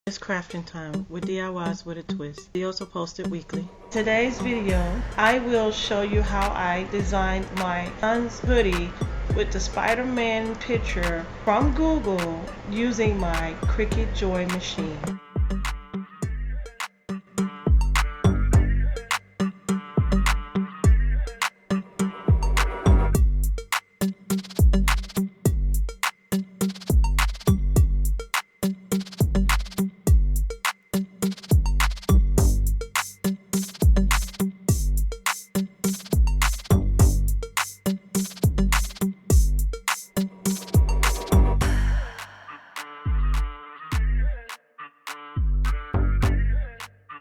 It's crafting time with DIYs with a twist. Videos are posted weekly. Today's video, I will show you how I designed my son's hoodie with the Spider-Man picture from Google using my Cricut Joy machine.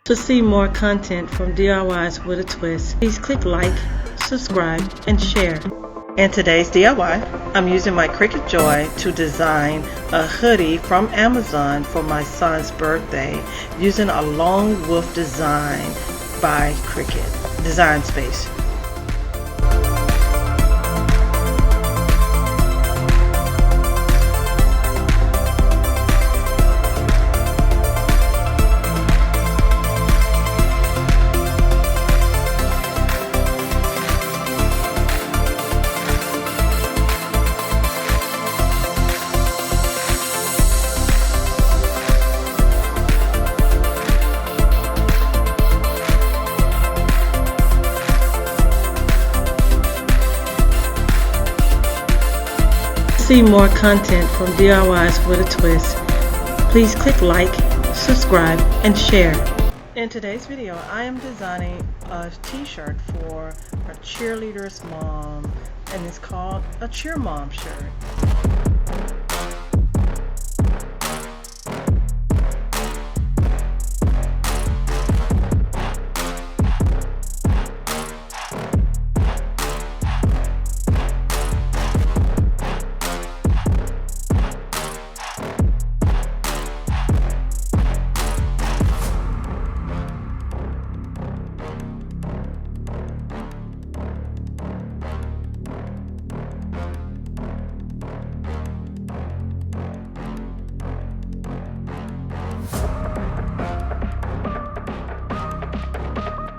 To see more content from DIYs with a twist, please click like, subscribe, and share. In today's DIY, I'm using my Cricut Joy to design a hoodie from Amazon for my son's birthday using a long wolf design by Cricut Design Space. To see more content from DIYs with a twist, please click like, subscribe, and share. In today's video, I am designing a t-shirt for a cheerleader's mom, and it's called a Cheer Mom shirt.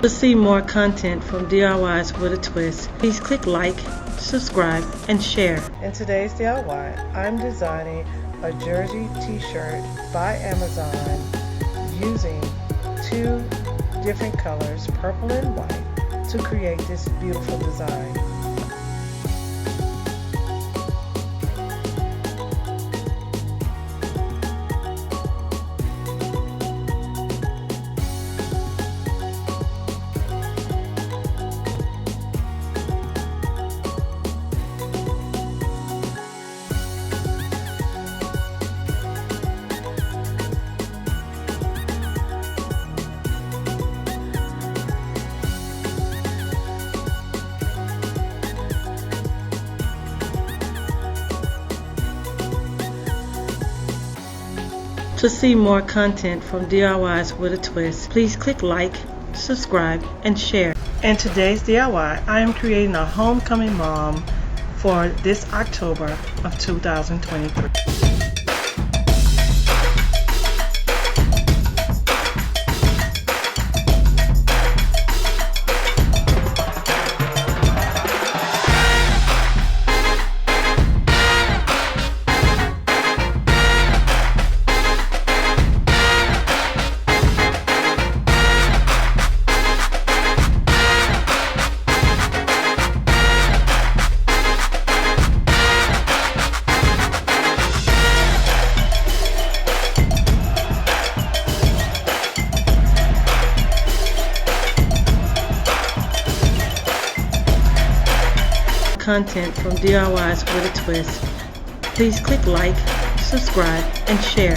To see more content from DIYs with a twist, please click like, subscribe, and share. In today's DIY, I'm designing a jersey t-shirt by Amazon using two different colors, purple and white, to create this beautiful design. To see more content from DIYs with a twist, please click like, subscribe, and share. In today's DIY, I am creating a homecoming mom for this October of 2023. Content from DIYs with a twist, please click like, subscribe, and share.